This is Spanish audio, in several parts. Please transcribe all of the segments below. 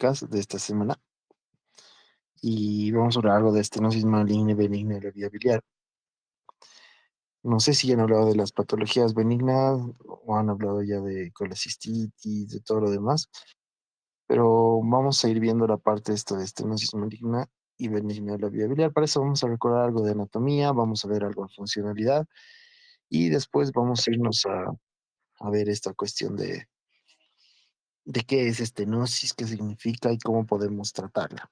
anatómicas de esta semana y vamos a hablar algo de estenosis maligna y benigna de la vía biliar. No sé si ya han hablado de las patologías benignas o han hablado ya de colecistitis, de todo lo demás, pero vamos a ir viendo la parte esto de estenosis maligna y benigna de la vía biliar. Para eso vamos a recordar algo de anatomía, vamos a ver algo de funcionalidad y después vamos a irnos a ver esta cuestión de qué es estenosis, qué significa y cómo podemos tratarla.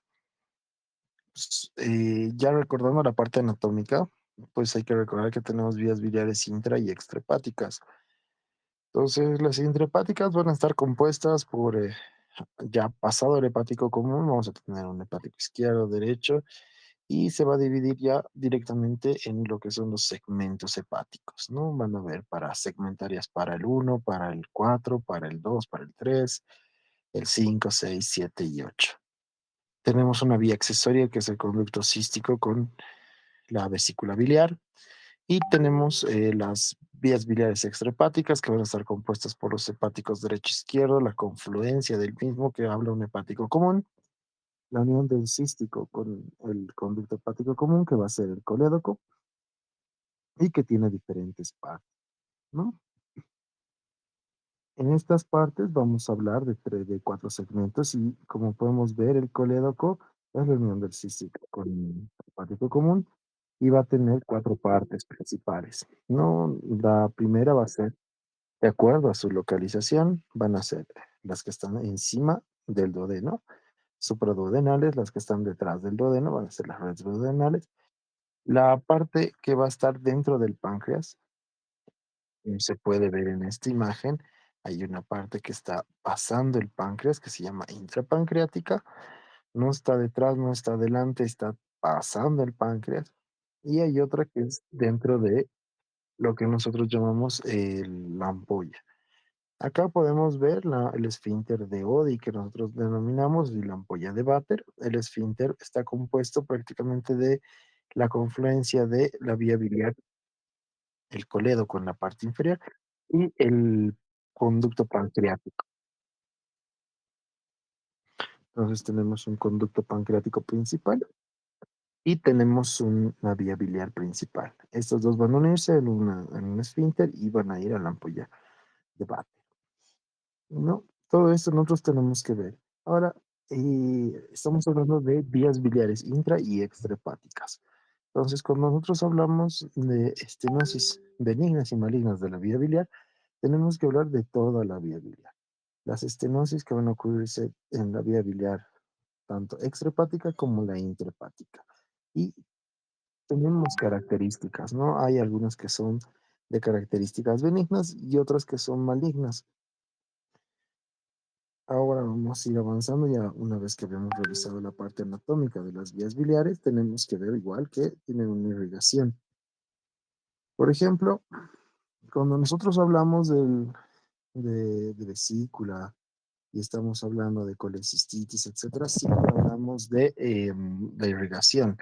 Ya recordando la parte anatómica, pues hay que recordar que tenemos vías biliares intra y extrahepáticas. Entonces, las intrahepáticas van a estar compuestas por, ya pasado el hepático común, vamos a tener un hepático izquierdo, derecho, y se va a dividir ya directamente en lo que son los segmentos hepáticos, ¿no? Van a haber para segmentarias para el 1, para el 4, para el 2, para el 3, el 5, 6, 7 y 8. Tenemos una vía accesoria que es el conducto cístico con la vesícula biliar y tenemos las vías biliares extrahepáticas que van a estar compuestas por los hepáticos derecho e izquierdo, la confluencia del mismo que habla un hepático común, la unión del cístico con el conducto hepático común que va a ser el colédoco y que tiene diferentes partes, ¿no? En estas partes vamos a hablar de cuatro segmentos y como podemos ver el colédoco es la unión del cístico con el hepático común y va a tener cuatro partes principales, ¿no? La primera va a ser, de acuerdo a su localización, van a ser las que están encima del duodeno, supraduodenales, las que están detrás del duodeno, van a ser las retroduodenales. La parte que va a estar dentro del páncreas, como se puede ver en esta imagen, hay una parte que está pasando el páncreas que se llama intrapancreática, no está detrás, no está adelante, está pasando el páncreas. Y hay otra que es dentro de lo que nosotros llamamos la ampolla. Acá podemos ver el esfínter de Oddi que nosotros denominamos y la ampolla de Vater. El esfínter está compuesto prácticamente de la confluencia de la vía biliar, el coledo con la parte inferior y el conducto pancreático. Entonces tenemos un conducto pancreático principal y tenemos una vía biliar principal. Estos dos van a unirse en un esfínter y van a ir a la ampolla de Vater. ¿No? Todo esto nosotros tenemos que ver. Ahora, estamos hablando de vías biliares intra y extrahepáticas. Entonces, cuando nosotros hablamos de estenosis benignas y malignas de la vía biliar, tenemos que hablar de toda la vía biliar. Las estenosis que van a ocurrirse en la vía biliar, tanto extrahepática como la intrahepática. Y tenemos características, ¿no? Hay algunas que son de características benignas y otras que son malignas. Ahora vamos a ir avanzando ya una vez que habíamos revisado la parte anatómica de las vías biliares, tenemos que ver igual que tienen una irrigación. Por ejemplo, cuando nosotros hablamos de vesícula y estamos hablando de colecistitis, etcétera, siempre hablamos de la irrigación.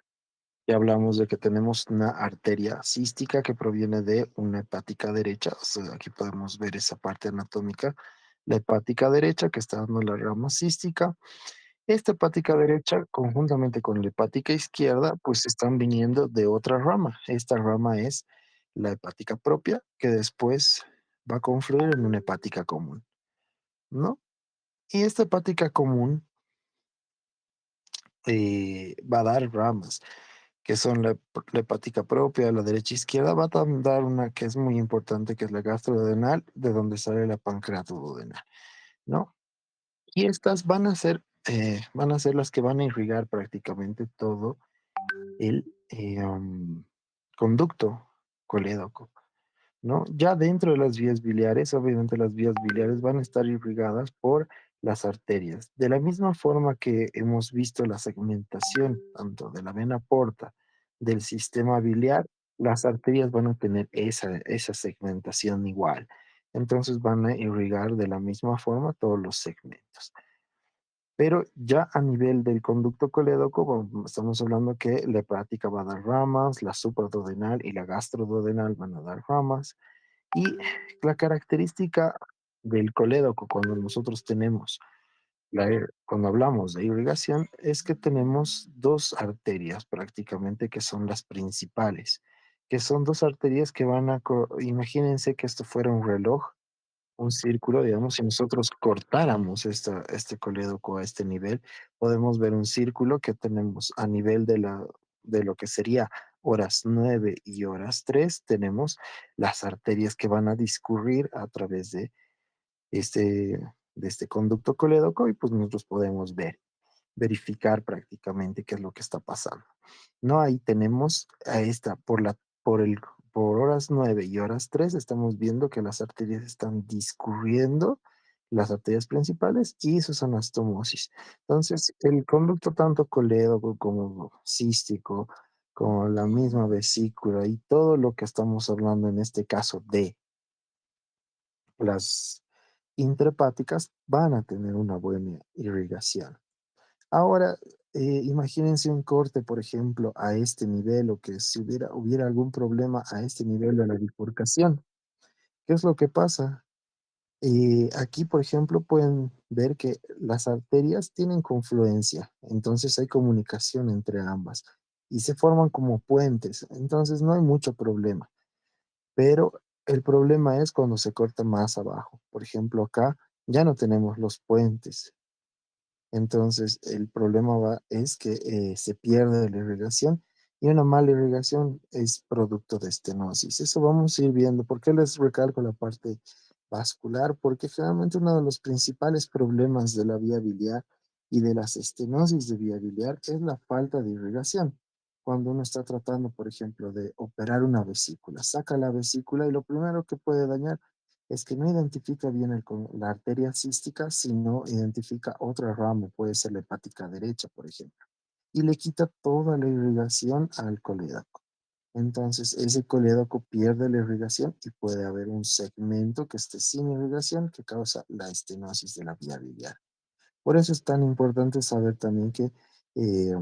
Y hablamos de que tenemos una arteria cística que proviene de una hepática derecha. O sea, aquí podemos ver esa parte anatómica, la hepática derecha que está dando la rama cística. Esta hepática derecha, conjuntamente con la hepática izquierda, pues están viniendo de otra rama. Esta rama es la hepática propia, que después va a confluir en una hepática común, ¿no? Y esta hepática común va a dar ramas, que son la hepática propia, la derecha e izquierda, va a dar una que es muy importante, que es la gastroduodenal, de donde sale la pancreatoduodenal, ¿no? Y estas van a ser las que van a irrigar prácticamente todo el conducto colédoco, ¿no? Ya dentro de las vías biliares, obviamente las vías biliares van a estar irrigadas por las arterias. De la misma forma que hemos visto la segmentación tanto de la vena porta del sistema biliar, las arterias van a tener esa segmentación igual. Entonces van a irrigar de la misma forma todos los segmentos. Pero ya a nivel del conducto colédoco, bueno, estamos hablando que la hepática va a dar ramas, la supraduodenal y la gastroduodenal van a dar ramas. Y la característica del colédoco, cuando nosotros tenemos Cuando hablamos de irrigación, es que tenemos 2 arterias prácticamente que son las principales, que son 2 arterias que van a imagínense que esto fuera un reloj, un círculo, digamos, si nosotros cortáramos este colédoco a este nivel, podemos ver un círculo que tenemos a nivel de lo que sería horas 9 y horas 3 tenemos las arterias que van a discurrir a través este, de este conducto colédoco y pues nosotros podemos verificar prácticamente qué es lo que está pasando. No, ahí tenemos a esta, por horas 9 y horas 3 estamos viendo que las arterias están discurriendo, las arterias principales y sus anastomosis. Entonces, el conducto tanto colédoco como cístico, como la misma vesícula y todo lo que estamos hablando en este caso de las intrahepáticas van a tener una buena irrigación. Ahora, imagínense un corte, por ejemplo, a este nivel o que si hubiera algún problema a este nivel de la bifurcación. ¿Qué es lo que pasa? Aquí, por ejemplo, pueden ver que las arterias tienen confluencia, entonces hay comunicación entre ambas y se forman como puentes, entonces no hay mucho problema. Pero el problema es cuando se corta más abajo. Por ejemplo, acá ya no tenemos los puentes. Entonces, el problema es que se pierde la irrigación y una mala irrigación es producto de estenosis. Eso vamos a ir viendo. ¿Por qué les recalco la parte vascular? Porque generalmente uno de los principales problemas de la vía biliar y de las estenosis de vía biliar es la falta de irrigación. Cuando uno está tratando, por ejemplo, de operar una vesícula, saca la vesícula y lo primero que puede dañar es que no identifica bien la arteria cística, sino identifica otra rama, puede ser la hepática derecha, por ejemplo, y le quita toda la irrigación al colédoco. Entonces, ese colédoco pierde la irrigación y puede haber un segmento que esté sin irrigación que causa la estenosis de la vía biliar. Por eso es tan importante saber también que eh,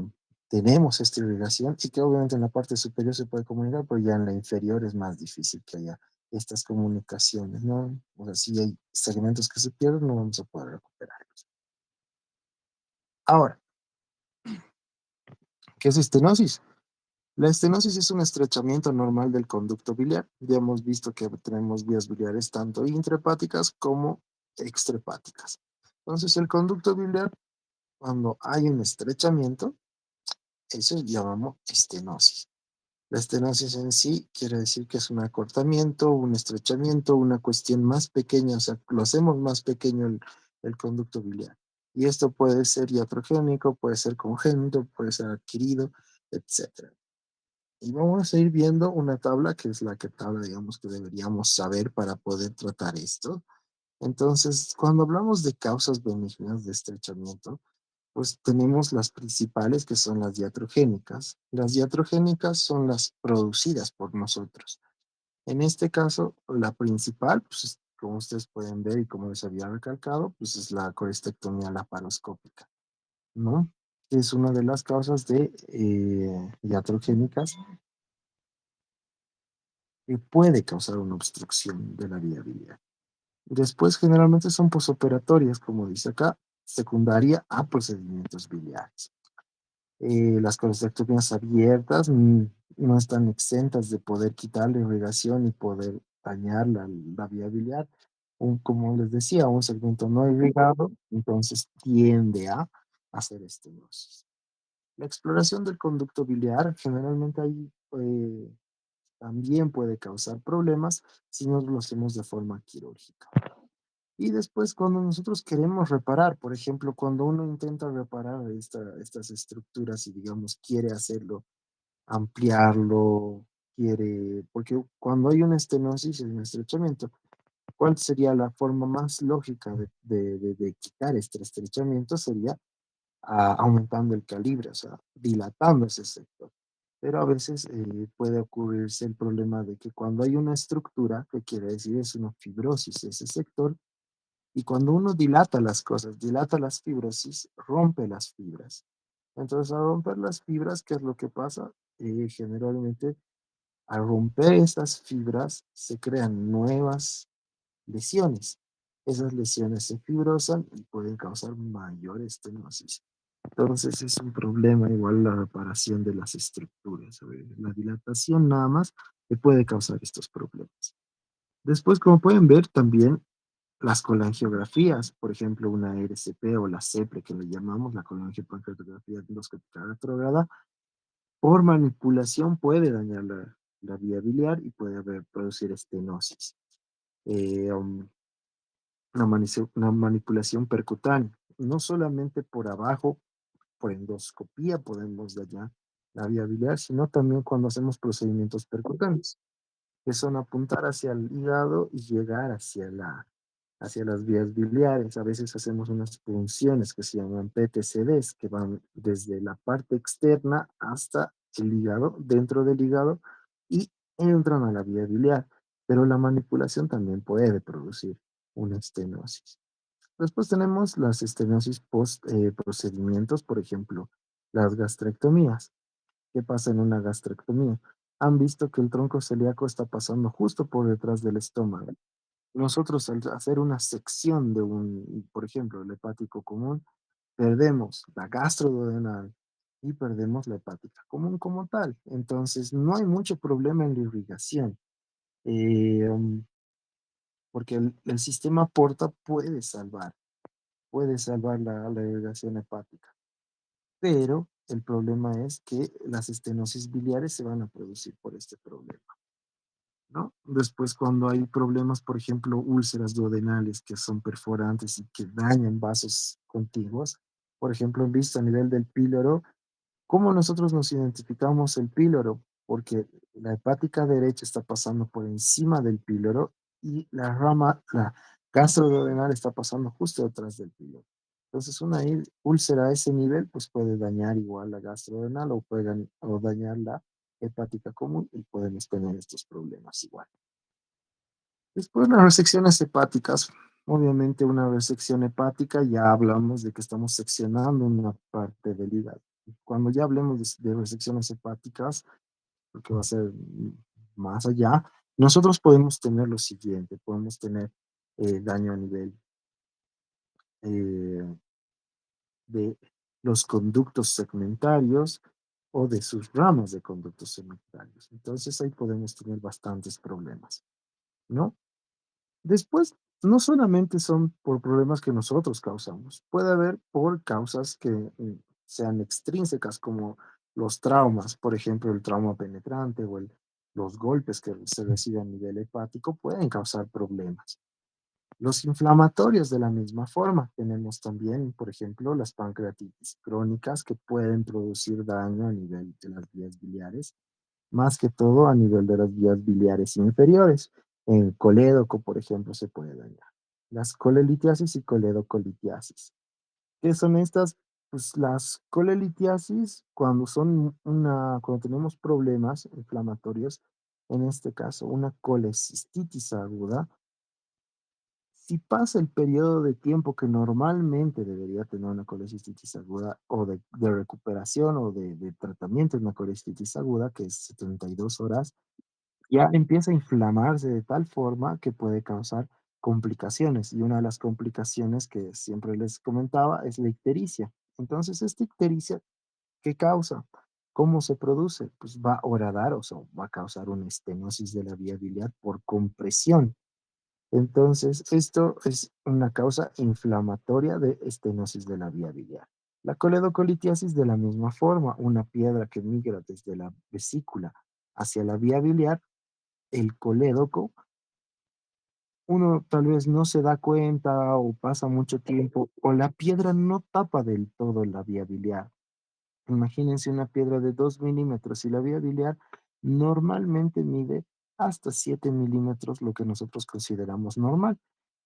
tenemos esta irrigación y que obviamente en la parte superior se puede comunicar, pero ya en la inferior es más difícil que haya estas comunicaciones, ¿no? O sea, si hay segmentos que se pierden, no vamos a poder recuperarlos. Ahora, ¿qué es estenosis? La estenosis es un estrechamiento normal del conducto biliar. Ya hemos visto que tenemos vías biliares tanto intrahepáticas como extrahepáticas. Entonces, el conducto biliar, cuando hay un estrechamiento, eso llamamos estenosis. La estenosis en sí quiere decir que es un acortamiento, un estrechamiento, una cuestión más pequeña, o sea, lo hacemos más pequeño el conducto biliar. Y esto puede ser iatrogénico, puede ser congénito, puede ser adquirido, etcétera. Y vamos a ir viendo una tabla que es la que tabla, digamos, que deberíamos saber para poder tratar esto. Entonces, cuando hablamos de causas benignas de estrechamiento, pues tenemos las principales que son las diatrogénicas. Las diatrogénicas son las producidas por nosotros. En este caso, la principal, pues como ustedes pueden ver y como les había recalcado, pues es la colestectomía laparoscópica, ¿no? Que es una de las causas de diatrogénicas que puede causar una obstrucción de la vía biliar. Después, generalmente son posoperatorias, como dice acá, secundaria a procedimientos biliares. Las colestectomías abiertas no están exentas de poder quitar la irrigación y poder dañar la vía biliar. Como les decía, un segmento no irrigado, entonces tiende a hacer estenosis. La exploración del conducto biliar generalmente ahí también puede causar problemas si no lo hacemos de forma quirúrgica. Y después, cuando nosotros queremos reparar, por ejemplo, cuando uno intenta reparar estas estructuras y, digamos, quiere hacerlo, ampliarlo, porque cuando hay una estenosis, un estrechamiento, ¿cuál sería la forma más lógica de quitar este estrechamiento? Sería aumentando el calibre, o sea, dilatando ese sector. Pero a veces puede ocurrirse el problema de que cuando hay una estructura, que quiere decir es una fibrosis de ese sector, y cuando uno dilata las cosas, dilata las fibrosis, rompe las fibras. Entonces, al romper las fibras, ¿qué es lo que pasa? Generalmente, al romper esas fibras, se crean nuevas lesiones. esas lesiones se fibrosan y pueden causar mayor estenosis. Entonces es un problema igual la reparación de las estructuras. La dilatación nada más te puede causar estos problemas. Después, como pueden ver, también las colangiografías, por ejemplo, una RCP o la CEPRE que le llamamos, la colangiopancardiografía endoscópica retrógrada, por manipulación puede dañar la vía biliar y puede producir estenosis. Eh, um, una manipulación percutánea, no solamente por abajo, por endoscopía podemos dañar la vía biliar, sino también cuando hacemos procedimientos percutantes, que son apuntar hacia el hígado y llegar hacia las vías biliares. A veces hacemos unas punciones que se llaman PTCDs, que van desde la parte externa hasta el hígado, dentro del hígado, y entran a la vía biliar. Pero la manipulación también puede producir una estenosis. Después tenemos las estenosis post procedimientos, por ejemplo, las gastrectomías. ¿Qué pasa en una gastrectomía? Han visto que el tronco celíaco está pasando justo por detrás del estómago. Nosotros al hacer una sección de un, por ejemplo, el hepático común, perdemos la gastroduodenal y perdemos la hepática común como tal. Entonces, no hay mucho problema en la irrigación, eh, um, porque el sistema porta puede salvar la irrigación hepática, pero el problema es que las estenosis biliares se van a producir por este problema, ¿no? Después, cuando hay problemas, por ejemplo, úlceras duodenales que son perforantes y que dañan vasos contiguos, por ejemplo, en vista a nivel del píloro, ¿cómo nosotros nos identificamos el píloro? Porque la hepática derecha está pasando por encima del píloro y la gastroduodenal está pasando justo detrás del píloro. Entonces, una úlcera a ese nivel, pues puede dañar igual la gastroduodenal o puede o dañar la hepática común y podemos tener estos problemas igual. Después, las resecciones hepáticas. Obviamente, una resección hepática ya hablamos de que estamos seccionando una parte del hígado. Cuando ya hablemos de resecciones hepáticas, porque va a ser más allá, nosotros podemos tener lo siguiente, podemos tener daño a nivel eh, de los conductos segmentarios o de sus ramas de conductos segmentarios. Entonces ahí podemos tener bastantes problemas, ¿no? Después, no solamente son por problemas que nosotros causamos, puede haber por causas que sean extrínsecas, como los traumas, por ejemplo, el trauma penetrante o los golpes que se reciben a nivel hepático pueden causar problemas. Los inflamatorios de la misma forma. Tenemos también, por ejemplo, las pancreatitis crónicas que pueden producir daño a nivel de las vías biliares, más que todo a nivel de las vías biliares inferiores. En colédoco, por ejemplo, se puede dañar. Las colelitiasis y coledocolitiasis. ¿Qué son estas? Pues las colelitiasis, cuando tenemos problemas inflamatorios, en este caso una colecistitis aguda, si pasa el periodo de tiempo que normalmente debería tener una colecistitis aguda o de recuperación o de tratamiento de una colecistitis aguda, que es 72 horas, ya empieza a inflamarse de tal forma que puede causar complicaciones. Y una de las complicaciones que siempre les comentaba es la ictericia. Entonces, esta ictericia, ¿qué causa? ¿Cómo se produce? Pues va a horadar, o sea, va a causar una estenosis de la vía biliar por compresión. Entonces, esto es una causa inflamatoria de estenosis de la vía biliar. La coledocolitiasis de la misma forma, una piedra que migra desde la vesícula hacia la vía biliar, el colédoco, uno tal vez no se da cuenta o pasa mucho tiempo o la piedra no tapa del todo la vía biliar. Imagínense una piedra de 2 milímetros y la vía biliar normalmente mide hasta 7 milímetros, lo que nosotros consideramos normal.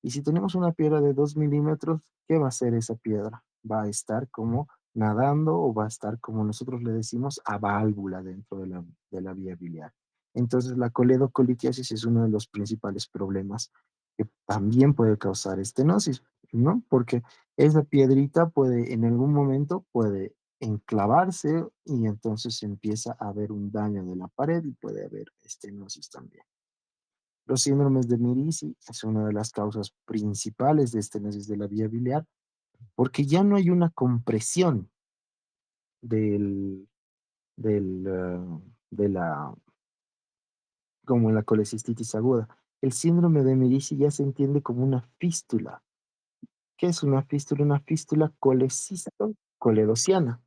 Y si tenemos una piedra de 2 milímetros, ¿qué va a hacer esa piedra? Va a estar como nadando o va a estar, como nosotros le decimos, a válvula dentro de la vía biliar. Entonces, la coledocolitiasis es uno de los principales problemas que también puede causar estenosis, ¿no? Porque esa piedrita puede, en algún momento, puede enclavarse y entonces empieza a haber un daño de la pared y puede haber estenosis también. Los síndromes de Mirici es una de las causas principales de estenosis de la vía biliar, porque ya no hay una compresión del, de la, como en la colecistitis aguda. El síndrome de Mirici ya se entiende como una fístula. ¿Qué es una fístula? Una fístula colecisto-coledociana.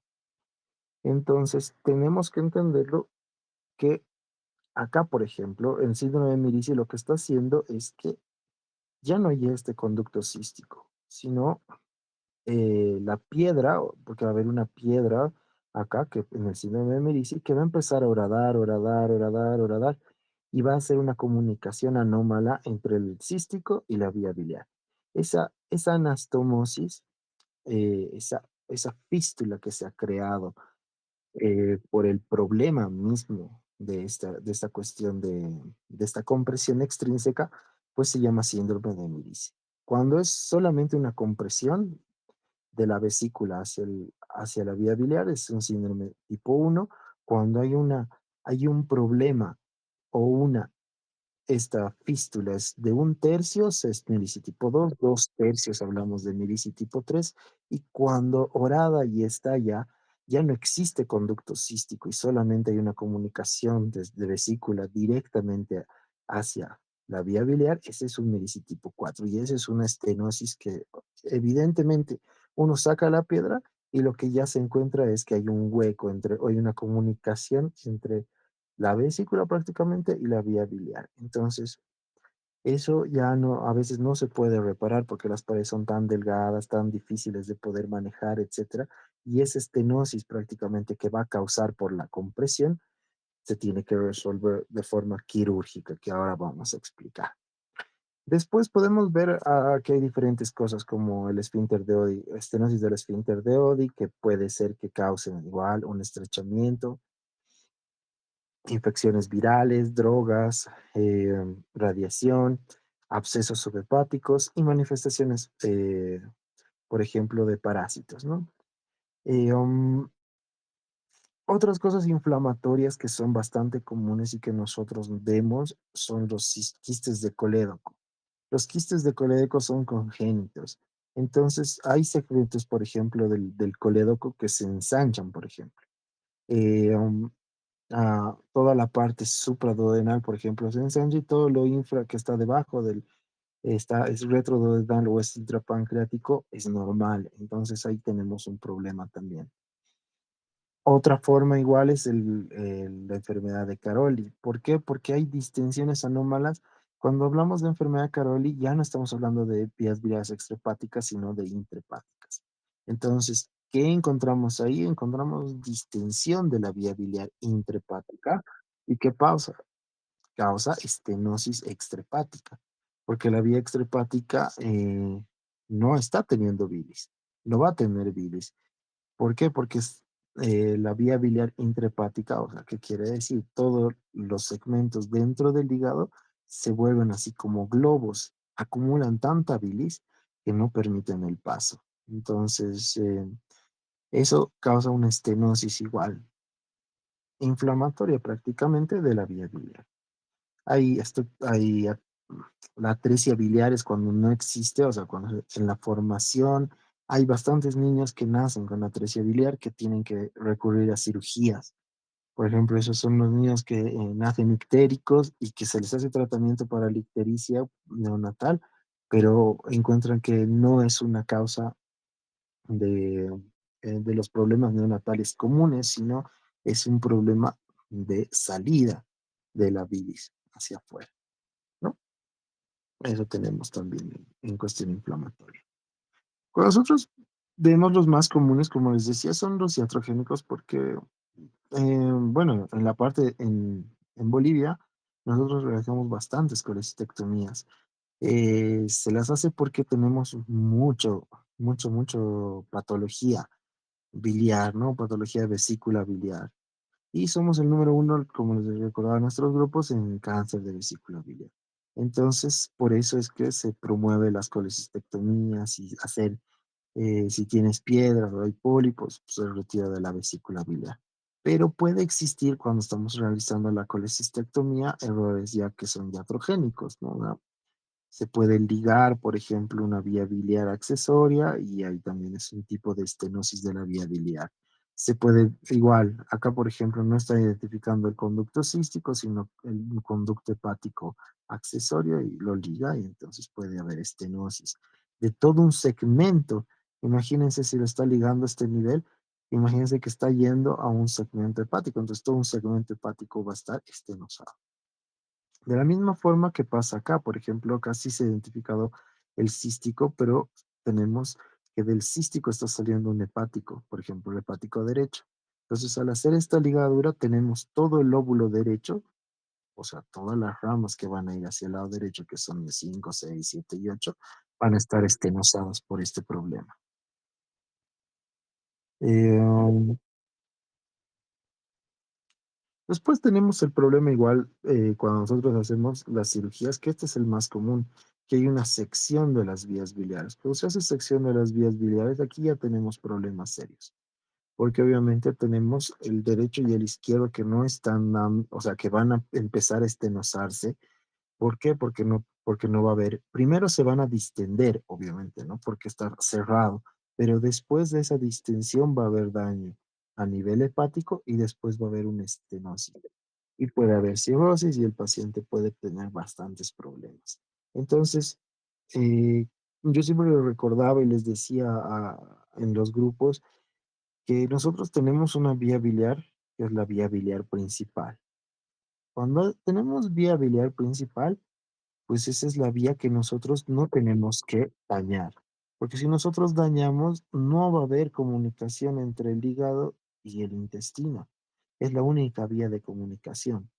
Entonces, tenemos que entenderlo que acá, por ejemplo, el síndrome de Mirici lo que está haciendo es que ya no hay este conducto cístico, sino la piedra, porque va a haber una piedra acá que en el síndrome de Mirici que va a empezar a horadar, horadar, horadar, horadar, y va a hacer una comunicación anómala entre el cístico y la vía biliar. Esa anastomosis, esa fístula que se ha creado por el problema mismo de esta cuestión de esta compresión extrínseca, pues se llama síndrome de Mirici. Cuando es solamente una compresión de la vesícula hacia la vía biliar, es un síndrome tipo 1. Cuando hay un problema o una esta fístula es de un tercio, es Mirici tipo 2, dos tercios hablamos de Mirici tipo 3, y cuando orada y está ya no existe conducto cístico y solamente hay una comunicación desde vesícula directamente hacia la vía biliar, ese es un Mirici tipo 4 y esa es una estenosis que evidentemente uno saca la piedra y lo que ya se encuentra es que hay un hueco entre, o hay una comunicación entre la vesícula prácticamente y la vía biliar. Entonces, eso ya no, a veces no se puede reparar porque las paredes son tan delgadas, tan difíciles de poder manejar, etcétera. Y esa estenosis prácticamente que va a causar por la compresión se tiene que resolver de forma quirúrgica, que ahora vamos a explicar. Después podemos ver que hay diferentes cosas como el esfínter de Oddi, estenosis del esfínter de Oddi, que puede ser que causen igual un estrechamiento, infecciones virales, drogas, radiación, abscesos subhepáticos y manifestaciones, por ejemplo, de parásitos, ¿no? Eh, um, Otras cosas inflamatorias que son bastante comunes y que nosotros vemos son los quistes de colédoco. Los quistes de colédoco son congénitos. Entonces, hay segmentos, por ejemplo, del colédoco que se ensanchan, por ejemplo. Eh, um, toda la parte supraduodenal, por ejemplo, se ensancha y todo lo infra que está debajo es retroduodenal o es intrapancreático, es normal. Entonces ahí tenemos un problema también. Otra forma igual es la enfermedad de Caroli. ¿Por qué? Porque hay distensiones anómalas. Cuando hablamos de enfermedad de Caroli, ya no estamos hablando de vías biliares extrahepáticas, sino de intrahepáticas. Entonces, ¿qué encontramos ahí? Encontramos distensión de la vía biliar intrahepática. ¿Y qué causa estenosis extrahepática? Porque la vía extrahepática no está teniendo bilis, no va a tener bilis. ¿Por qué? Porque es la vía biliar intrahepática, o sea, ¿qué quiere decir? Todos los segmentos dentro del hígado se vuelven así como globos, acumulan tanta bilis que no permiten el paso. Entonces, eso causa una estenosis igual, inflamatoria prácticamente de la vía biliar. La atresia biliar es cuando no existe, o sea, cuando en la formación hay bastantes niños que nacen con atresia biliar que tienen que recurrir a cirugías. Por ejemplo, esos son los niños que nacen ictéricos y que se les hace tratamiento para la ictericia neonatal, pero encuentran que no es una causa de, de los problemas neonatales comunes, sino es un problema de salida de la bilis hacia afuera, ¿no? Eso tenemos también en cuestión inflamatoria. Con nosotros vemos los más comunes, como les decía, son los iatrogénicos porque, bueno, en la parte en Bolivia, nosotros realizamos bastantes colecistectomías. Se las hace porque tenemos mucho patología biliar, ¿no? Patología de vesícula biliar. Y somos el número uno, como les recordaba, nuestros grupos en cáncer de vesícula biliar. Entonces, por eso es que se promueve las colecistectomías y hacer, si tienes piedras o hay pólipos, pues se retira de la vesícula biliar. pero puede existir cuando estamos realizando la colecistectomía errores ya que son iatrogénicos, ¿no? Se puede ligar, por ejemplo, una vía biliar accesoria y ahí también es un tipo de estenosis de la vía biliar. Se puede, igual, acá, por ejemplo, no está identificando el conducto cístico, sino el conducto hepático accesorio y lo liga y entonces puede haber estenosis de todo un segmento. Imagínense si lo está ligando a este nivel, imagínense que está yendo a un segmento hepático, entonces todo un segmento hepático va a estar estenosado. De la misma forma que pasa acá, por ejemplo, acá sí se ha identificado el cístico, pero tenemos que del cístico está saliendo un hepático, por ejemplo, el hepático derecho. Entonces, al hacer esta ligadura, tenemos todo el lóbulo derecho, o sea, todas las ramas que van a ir hacia el lado derecho, que son de 5, 6, 7 y 8, van a estar estenosadas por este problema. Eh, Después tenemos el problema igual cuando nosotros hacemos las cirugías, que este es el más común, que hay una sección de las vías biliares. Cuando se hace sección de las vías biliares, aquí ya tenemos problemas serios, porque obviamente tenemos el derecho y el izquierdo que no están, o sea, que van a empezar a estenosarse. ¿Por qué? Porque no va a haber, primero se van a distender, obviamente, ¿no? Porque está cerrado, pero después de esa distensión va a haber daño a nivel hepático y después va a haber una estenosis y puede haber cirrosis y el paciente puede tener bastantes problemas. Entonces, yo siempre lo recordaba y les decía en los grupos que nosotros tenemos una vía biliar, que es la vía biliar principal. Cuando tenemos vía biliar principal, pues esa es la vía que nosotros no tenemos que dañar, porque si nosotros dañamos, no va a haber comunicación entre el hígado y el intestino. Es la única vía de comunicación.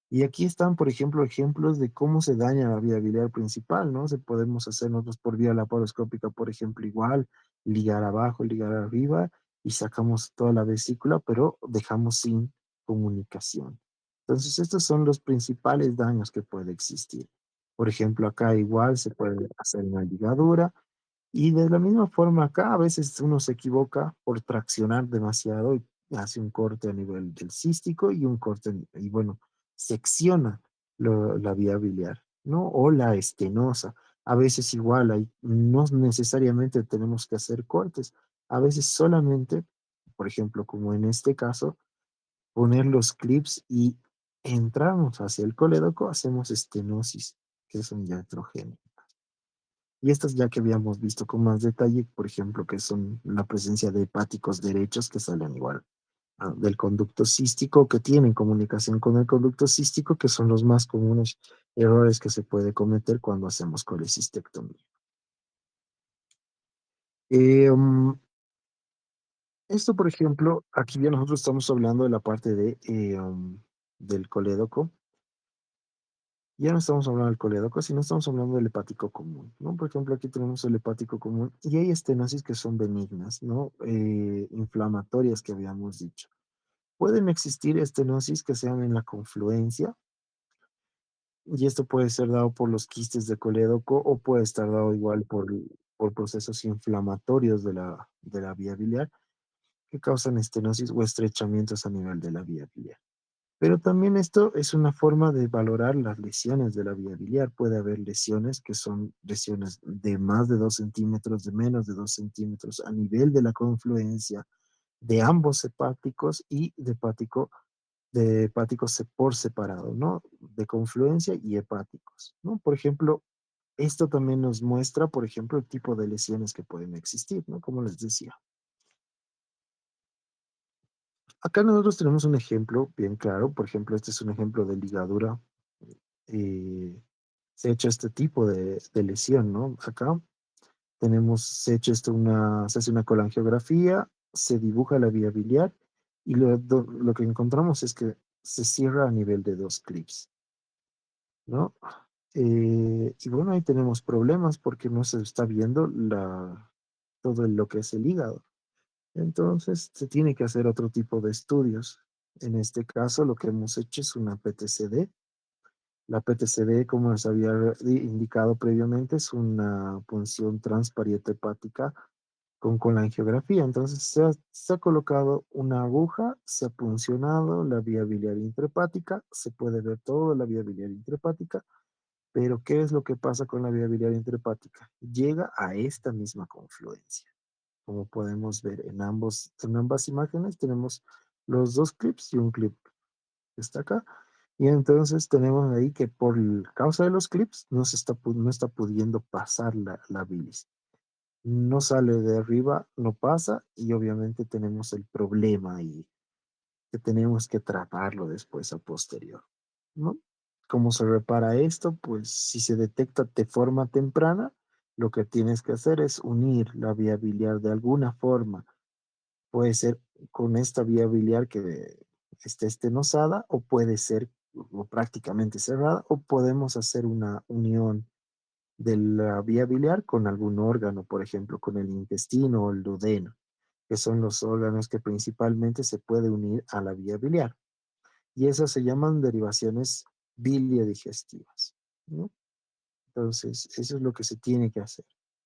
Y aquí están, por ejemplo, ejemplos de cómo se daña la vía biliar principal, ¿no? Se podemos hacer nosotros por vía laparoscópica, por ejemplo, igual, ligar abajo, ligar arriba y sacamos toda la vesícula, pero dejamos sin comunicación. Entonces, estos son los principales daños que puede existir. Por ejemplo, acá igual se puede hacer una ligadura, y de la misma forma acá, a veces uno se equivoca por traccionar demasiado y hace un corte a nivel del cístico y un corte, y bueno, secciona la vía biliar, ¿no? O la estenosa. A veces igual, hay, no necesariamente tenemos que hacer cortes. A veces solamente, por ejemplo, como en este caso, poner los clips y entramos hacia el colédoco, hacemos estenosis, que es un iatrogéneo. Y estas ya que habíamos visto con más detalle, por ejemplo, que son la presencia de hepáticos derechos que salen igual del conducto cístico, que tienen comunicación con el conducto cístico, que son los más comunes errores que se puede cometer cuando hacemos colecistectomía. Esto, por ejemplo, aquí ya nosotros estamos hablando de la parte del colédoco. Ya no estamos hablando del colédoco, sino estamos hablando del hepático común, ¿no? Por ejemplo, aquí tenemos el hepático común y hay estenosis que son benignas, ¿no? Inflamatorias que habíamos dicho. Pueden existir estenosis que sean en la confluencia y esto puede ser dado por los quistes de colédoco o puede estar dado igual por procesos inflamatorios de la vía biliar que causan estenosis o estrechamientos a nivel de la vía biliar. Pero también esto es una forma de valorar las lesiones de la vía biliar. Puede haber lesiones que son lesiones de más de 2 centímetros, de menos de 2 centímetros a nivel de la confluencia de ambos hepáticos y de hepáticos por separado, ¿no? De confluencia y hepáticos, ¿no? Por ejemplo, esto también nos muestra, por ejemplo, el tipo de lesiones que pueden existir, ¿no? Como les decía. Acá nosotros tenemos un ejemplo bien claro. Por ejemplo, este es un ejemplo de ligadura. eh, Se ha hecho este tipo de lesión, ¿no? Acá se ha hecho se hace una colangiografía, se dibuja la vía biliar y lo que encontramos es que se cierra a nivel de 2 clips, ¿no? Y bueno, ahí tenemos problemas porque no se está viendo todo lo que es el hígado. Entonces, se tiene que hacer otro tipo de estudios. En este caso, lo que hemos hecho es una PTCD. La PTCD, como les había indicado previamente, es una punción transparieto hepática con la angiografía. Entonces, se ha colocado una aguja, se ha puncionado la vía biliar intrahepática, se puede ver toda la vía biliar intrahepática, pero ¿qué es lo que pasa con la vía biliar intrahepática? Llega a esta misma confluencia. Como podemos ver en ambas imágenes, tenemos los 2 clips y un clip que está acá. Y entonces tenemos ahí que por causa de los clips no está pudiendo pasar la bilis. No sale de arriba, no pasa y obviamente tenemos el problema ahí que tenemos que tratarlo después a posterior, ¿no? ¿Cómo se repara esto? Pues si se detecta de forma temprana, lo que tienes que hacer es unir la vía biliar de alguna forma. Puede ser con esta vía biliar que esté estenosada o puede ser o prácticamente cerrada o podemos hacer una unión de la vía biliar con algún órgano, por ejemplo, con el intestino o el duodeno, que son los órganos que principalmente se puede unir a la vía biliar. Y esas se llaman derivaciones biliodigestivas, ¿no? Entonces, eso es lo que se tiene que hacer.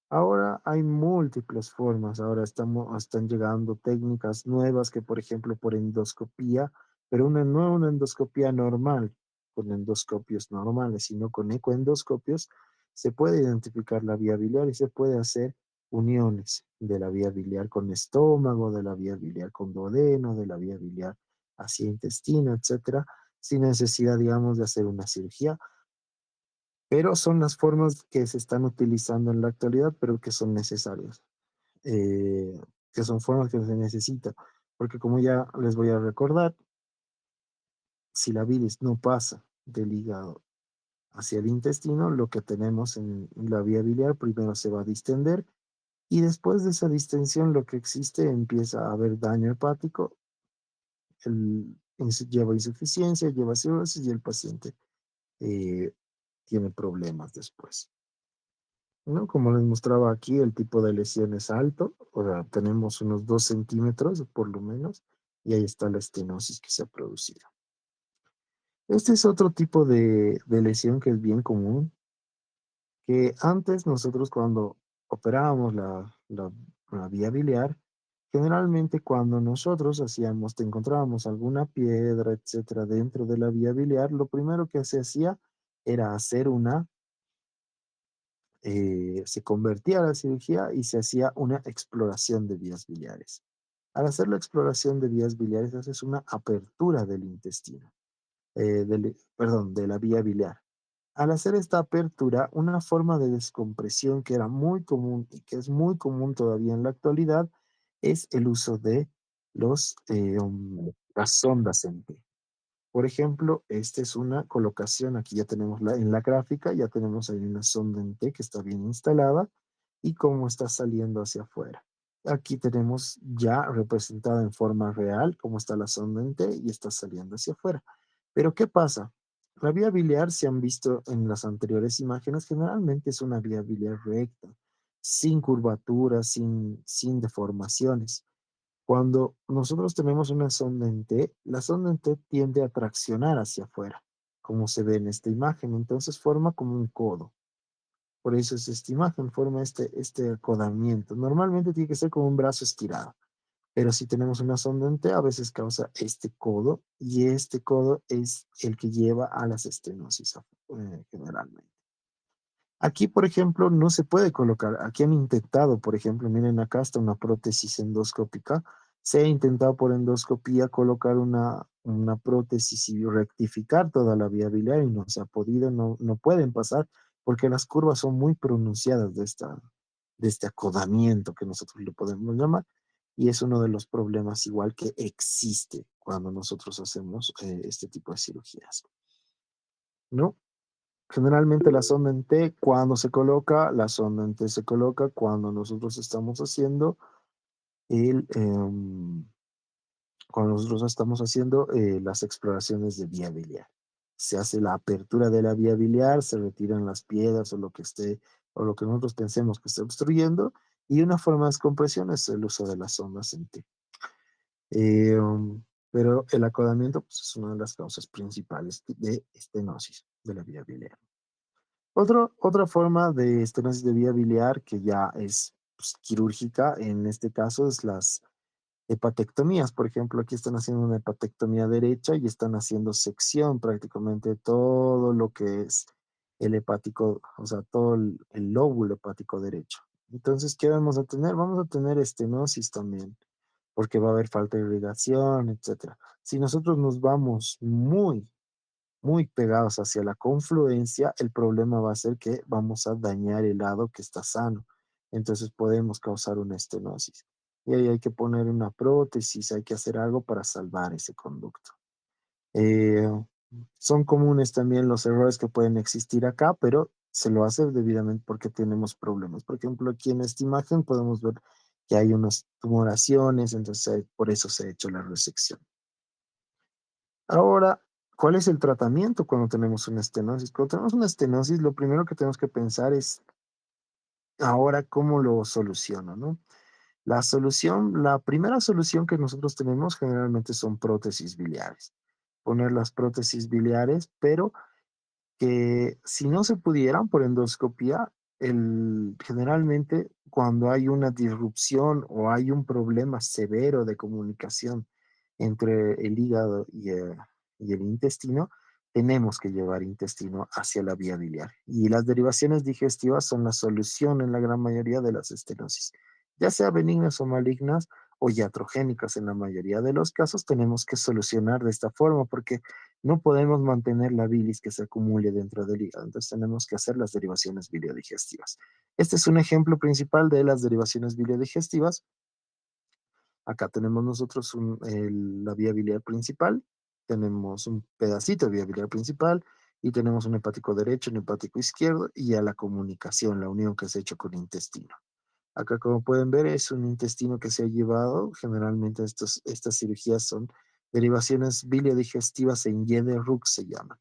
Ahora hay múltiples formas, ahora están llegando técnicas nuevas que, por ejemplo, por endoscopía, pero no una endoscopía normal, con endoscopios normales, sino con ecoendoscopios, se puede identificar la vía biliar y se puede hacer uniones de la vía biliar con estómago, de la vía biliar con duodeno, de la vía biliar hacia intestino, etcétera, sin necesidad, digamos, de hacer una cirugía, pero son las formas que se están utilizando en la actualidad, pero que son necesarias, eh, que son formas que se necesitan, porque como ya les voy a recordar, si la bilis no pasa del hígado hacia el intestino, lo que tenemos en la vía biliar primero se va a distender y después de esa distensión lo que existe empieza a haber daño hepático, lleva insuficiencia, lleva cirrosis y el paciente eh, tiene problemas después. ¿No? Como les mostraba aquí, el tipo de lesión es alto, o sea, tenemos unos 2 centímetros por lo menos, y ahí está la estenosis que se ha producido. Este es otro tipo de lesión que es bien común, que antes nosotros cuando operábamos la vía biliar, generalmente cuando nosotros te encontrábamos alguna piedra, etcétera, dentro de la vía biliar, lo primero que se hacía era hacer se convertía a la cirugía y se hacía una exploración de vías biliares. Al hacer la exploración de vías biliares, haces una apertura del intestino, perdón, de la vía biliar. Al hacer esta apertura, una forma de descompresión que era muy común y que es muy común todavía en la actualidad es el uso de las sondas en T. Por ejemplo, esta es una colocación, aquí ya tenemos en la gráfica, ya tenemos ahí una sonda en T que está bien instalada y cómo está saliendo hacia afuera. Aquí tenemos ya representada en forma real cómo está la sonda en T y está saliendo hacia afuera. Pero ¿qué pasa? La vía biliar, se han visto en las anteriores imágenes, generalmente es una vía biliar recta, sin curvaturas, sin deformaciones. Cuando nosotros tenemos una sonda en T, la sonda en T tiende a traccionar hacia afuera, como se ve en esta imagen. Entonces forma como un codo. Por eso es esta imagen, forma este acodamiento. Normalmente tiene que ser como un brazo estirado, pero si tenemos una sonda en T, a veces causa este codo y este codo es el que lleva a las estenosis generalmente. Aquí, por ejemplo, no se puede colocar. Aquí han intentado, por ejemplo, miren acá está una prótesis endoscópica. Se ha intentado por endoscopía colocar una prótesis y rectificar toda la vía biliar y no se ha podido, no pueden pasar porque las curvas son muy pronunciadas de este acodamiento que nosotros le podemos llamar y es uno de los problemas igual que existe cuando nosotros hacemos este tipo de cirugías, ¿no? Generalmente la sonda en T, cuando se coloca, la sonda en T se coloca cuando nosotros estamos haciendo el, cuando nosotros estamos haciendo las exploraciones de vía biliar. Se hace la apertura de la vía biliar, se retiran las piedras o lo que esté, o lo que nosotros pensemos que esté obstruyendo, y una forma de descompresión es el uso de las sondas en T. Pero el acodamiento pues, es una de las causas principales de estenosis de la vía biliar. Otra forma de estenosis de vía biliar que ya es pues, quirúrgica, en este caso es las hepatectomías. Por ejemplo, aquí están haciendo una hepatectomía derecha y están haciendo sección prácticamente todo lo que es el hepático, o sea, todo el lóbulo hepático derecho. Entonces, ¿qué vamos a tener? Vamos a tener estenosis también, porque va a haber falta de irrigación, etcétera. Si nosotros nos vamos muy pegados hacia la confluencia, el problema va a ser que vamos a dañar el lado que está sano. Entonces podemos causar una estenosis. Y ahí hay que poner una prótesis, hay que hacer algo para salvar ese conducto. Eh, Son comunes también los errores que pueden existir acá, pero se lo hace debidamente porque tenemos problemas. Por ejemplo, aquí en esta imagen podemos ver que hay unas tumoraciones, entonces por eso se ha hecho la resección. Ahora, ¿cuál es el tratamiento cuando tenemos una estenosis? Cuando tenemos una estenosis, lo primero que tenemos que pensar es, ahora, ¿cómo lo soluciono, no? La primera solución que nosotros tenemos generalmente son prótesis biliares. Poner las prótesis biliares, pero que si no se pudieran por endoscopía, generalmente cuando hay una disrupción o hay un problema severo de comunicación entre el hígado y el intestino, tenemos que llevar intestino hacia la vía biliar. Y las derivaciones digestivas son la solución en la gran mayoría de las estenosis, ya sea benignas o malignas o iatrogénicas en la mayoría de los casos, tenemos que solucionar de esta forma porque no podemos mantener la bilis que se acumule dentro del hígado, entonces tenemos que hacer las derivaciones biliodigestivas. Este es un ejemplo principal de las derivaciones biliodigestivas. Acá tenemos nosotros la vía biliar principal, tenemos un pedacito de vía biliar principal y tenemos un hepático derecho, un hepático izquierdo y a la comunicación, la unión que se ha hecho con intestino. Acá, como pueden ver, es un intestino que se ha llevado. Generalmente estas cirugías son derivaciones biliodigestivas en Y de Roux se llaman,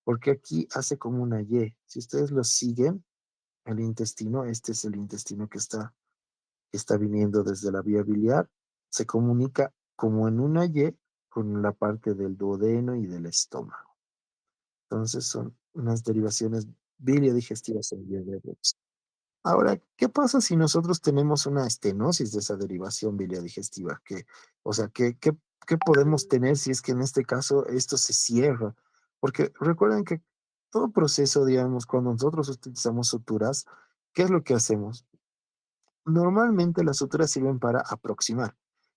porque aquí hace como una Y. Si ustedes lo siguen, el intestino, este es el intestino que está viniendo desde la vía biliar, se comunica como en una Y con la parte del duodeno y del estómago. Entonces son unas derivaciones biliodigestivas en Y de Roux. Ahora, ¿qué pasa si nosotros tenemos una estenosis de esa derivación biliodigestiva? O sea, ¿qué podemos tener si es que en este caso esto se cierra? Porque recuerden que todo proceso, digamos, cuando nosotros utilizamos suturas, ¿qué es lo que hacemos? Normalmente las suturas sirven para aproximar,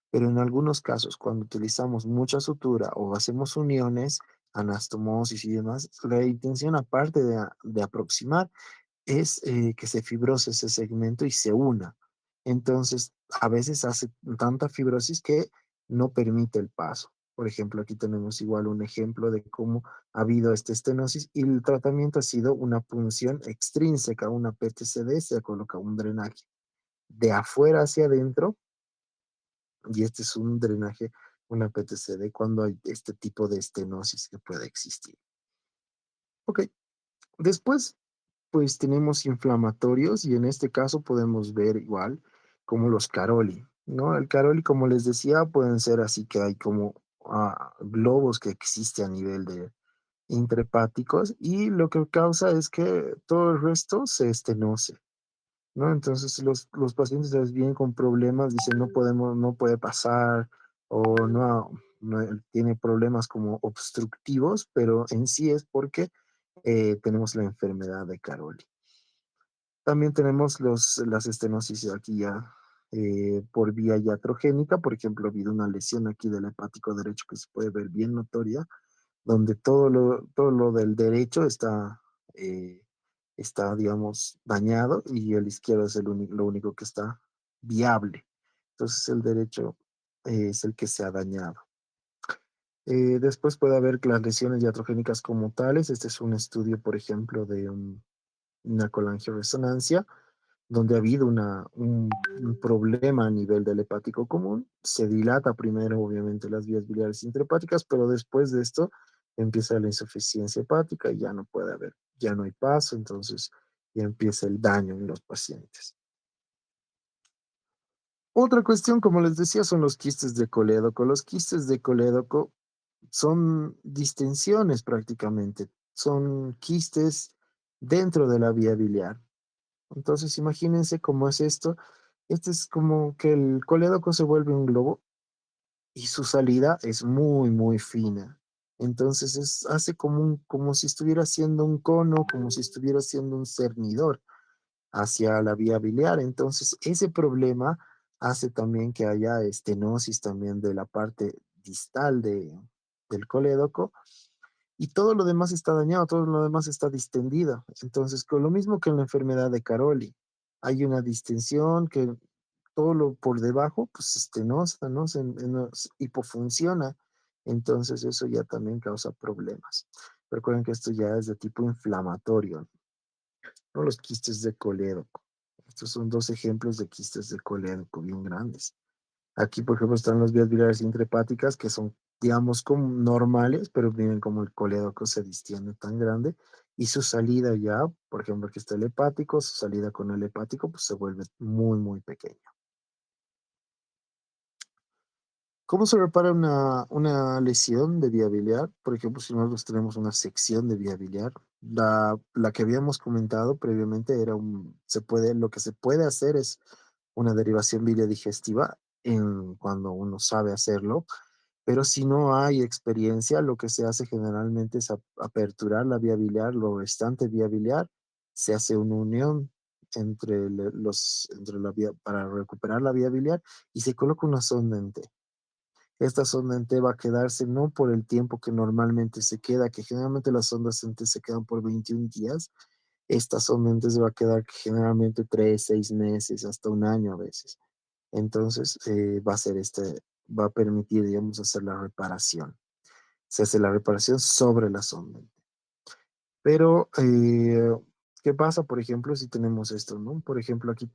pero en algunos casos, cuando utilizamos mucha sutura o hacemos uniones, anastomosis y demás, la intención aparte de aproximar es que se fibrose ese segmento y se una. Entonces, a veces hace tanta fibrosis que no permite el paso. Por ejemplo, aquí tenemos igual un ejemplo de cómo ha habido esta estenosis y el tratamiento ha sido una punción extrínseca, una PTCD, se ha colocado un drenaje de afuera hacia adentro y este es un drenaje, una PTCD cuando hay este tipo de estenosis que puede existir. Ok, después pues tenemos inflamatorios y en este caso podemos ver igual como los Caroli, ¿no? El Caroli, como les decía, pueden ser así que hay como globos que existe a nivel de intrahepáticos y lo que causa es que todo el resto se estenose, ¿no? Entonces los pacientes les vienen con problemas, dicen no podemos, no puede pasar o no tiene problemas como obstructivos, pero en sí es porque tenemos la enfermedad de Caroli. También tenemos las estenosis aquí ya por vía iatrogénica. Por ejemplo, ha habido una lesión aquí del hepático derecho que se puede ver bien notoria, donde todo lo del derecho está, digamos, dañado y el izquierdo es lo único que está viable. Entonces el derecho es el que se ha dañado. Después puede haber las lesiones iatrogénicas como tales. Este es un estudio, por ejemplo, de una colangioresonancia donde ha habido un problema a nivel del hepático común. Se dilata primero, obviamente, las vías biliares intrahepáticas, pero después de esto empieza la insuficiencia hepática y ya no hay paso, entonces ya empieza el daño en los pacientes. Otra cuestión, como les decía, son los quistes de colédoco. Los quistes de colédoco son distensiones prácticamente, son quistes dentro de la vía biliar. Entonces, imagínense cómo es esto. Este es como que el colédoco se vuelve un globo y su salida es muy, muy fina. Entonces hace como si estuviera haciendo un cono, como si estuviera haciendo un cernidor hacia la vía biliar. Entonces, ese problema hace también que haya estenosis también de la parte distal del colédoco y todo lo demás está dañado, todo lo demás está distendido. Entonces, con lo mismo que en la enfermedad de Caroli, hay una distensión que todo lo por debajo, pues estenosa, ¿no? Se hipofunciona. Entonces, eso ya también causa problemas. Recuerden que esto ya es de tipo inflamatorio, ¿no? Los quistes de colédoco. Estos son dos ejemplos de quistes de colédoco bien grandes. Aquí, por ejemplo, están las vías biliares intrahepáticas, que son, digamos, como normales, pero miren cómo el colédoco se distiende tan grande y su salida ya, por ejemplo, aquí está el hepático, su salida con el hepático, pues se vuelve muy, muy pequeña. ¿Cómo se repara una lesión de vía biliar? Por ejemplo, si nosotros tenemos una sección de vía biliar, la que habíamos comentado previamente era lo que se puede hacer es una derivación biliodigestiva cuando uno sabe hacerlo, pero si no hay experiencia, lo que se hace generalmente es aperturar la vía biliar, lo restante vía biliar, se hace una unión entre la vía, para recuperar la vía biliar y se coloca una sonda en T. Esta sonda en T va a quedarse no por el tiempo que normalmente se queda, que generalmente las sondas en T se quedan por 21 días. Esta sonda en T se va a quedar generalmente 3, 6 meses, hasta un año a veces. Entonces, va a permitir, digamos, hacer la reparación. Se hace la reparación sobre la sonda. Pero, ¿qué pasa, por ejemplo, si tenemos esto, no? Por ejemplo, aquí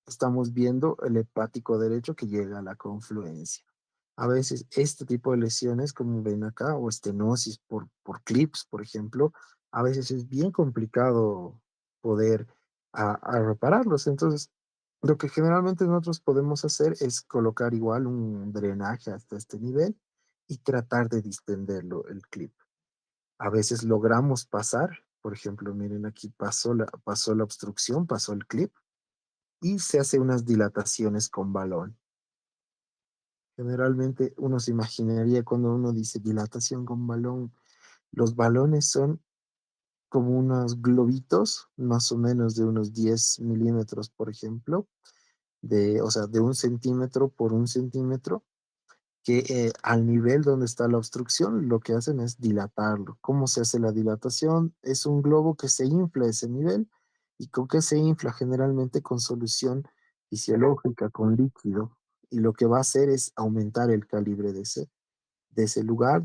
estamos viendo el hepático derecho que llega a la confluencia. A veces este tipo de lesiones, como ven acá, o estenosis por clips, por ejemplo, a veces es bien complicado poder repararlos. Entonces, lo que generalmente nosotros podemos hacer es colocar igual un drenaje hasta este nivel y tratar de distenderlo, el clip. A veces logramos pasar, por ejemplo, miren aquí pasó la obstrucción, pasó el clip y se hace unas dilataciones con balón. Generalmente uno se imaginaría cuando uno dice dilatación con balón, los balones son como unos globitos, más o menos de unos 10 milímetros, por ejemplo, o sea, de 1 centímetro por 1 centímetro, que al nivel donde está la obstrucción, lo que hacen es dilatarlo. ¿Cómo se hace la dilatación? Es un globo que se infla a ese nivel. ¿Y con qué se infla? Generalmente con solución fisiológica, con líquido. Y lo que va a hacer es aumentar el calibre de ese lugar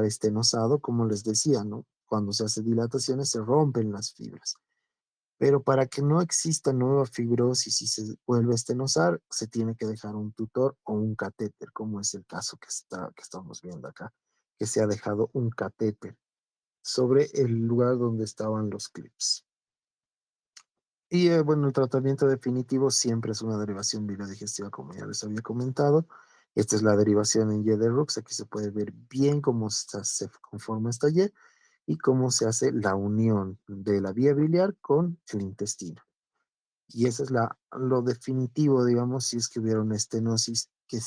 estenosado, como les decía, ¿no? Cuando se hace dilataciones se rompen las fibras. Pero para que no exista nueva fibrosis y se vuelva a estenosar, se tiene que dejar un tutor o un catéter, como es el caso que estamos viendo acá, que se ha dejado un catéter sobre el lugar donde estaban los clips. Y bueno, el tratamiento definitivo siempre es una derivación biliodigestiva, como ya les había comentado. Esta es la derivación en Y de Rux. Aquí se puede ver bien cómo se conforma esta Y y cómo se hace la unión de la vía biliar con el intestino. Y eso es lo definitivo, digamos, si es que hubiera una estenosis que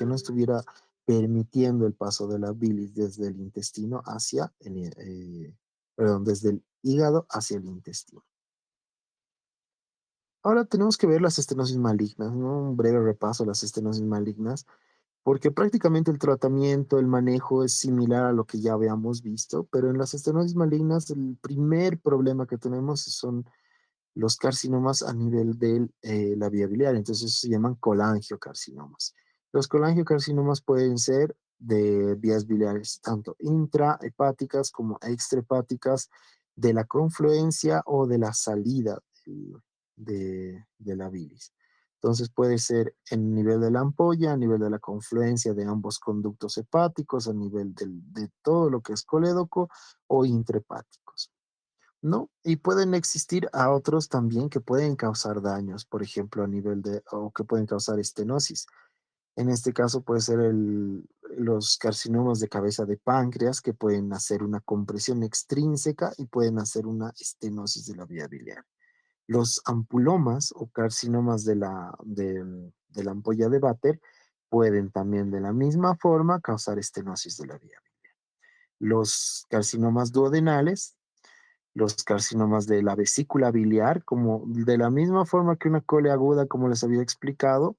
no estuviera permitiendo el paso de la bilis desde el intestino perdón, desde el hígado hacia el intestino. Ahora tenemos que ver las estenosis malignas, ¿no? Un breve repaso de las estenosis malignas, porque prácticamente el tratamiento, el manejo es similar a lo que ya habíamos visto, pero en las estenosis malignas el primer problema que tenemos son los carcinomas a nivel de la vía biliar, entonces se llaman colangiocarcinomas. Los colangiocarcinomas pueden ser de vías biliares tanto intrahepáticas como extrahepáticas, de la confluencia o de la salida de la bilis. Entonces puede ser en nivel de la ampolla, a nivel de la confluencia de ambos conductos hepáticos, a nivel de todo lo que es colédoco o intrahepáticos. ¿No? Y pueden existir a otros también que pueden causar daños, por ejemplo, o que pueden causar estenosis. En este caso puede ser los carcinomas de cabeza de páncreas que pueden hacer una compresión extrínseca y pueden hacer una estenosis de la vía biliar. Los ampulomas o carcinomas de la ampolla de Vater pueden también de la misma forma causar estenosis de la vía. Los carcinomas duodenales, los carcinomas de la vesícula biliar, como de la misma forma que una cole aguda, como les había explicado,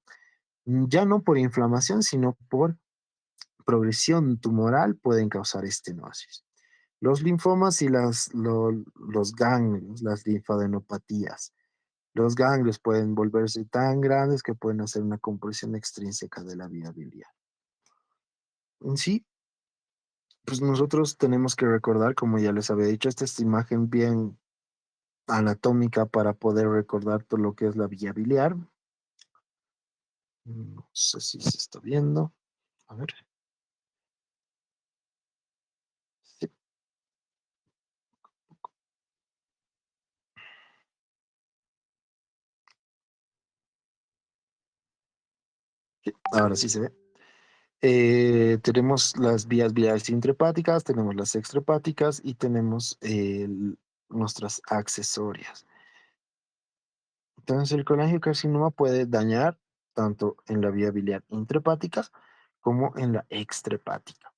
ya no por inflamación, sino por progresión tumoral pueden causar estenosis. Los linfomas y los ganglios, las linfadenopatías. Los ganglios pueden volverse tan grandes que pueden hacer una compresión extrínseca de la vía biliar. En sí, pues nosotros tenemos que recordar, como ya les había dicho, esta es imagen bien anatómica para poder recordar todo lo que es la vía biliar. No sé si se está viendo. A ver. Sí, sí, ahora sí se ve. Tenemos las vías biliares intrahepáticas, tenemos las extrahepáticas y tenemos nuestras accesorias. Entonces, el colangiocarcinoma puede dañar tanto en la vía biliar intrahepática como en la extrahepática.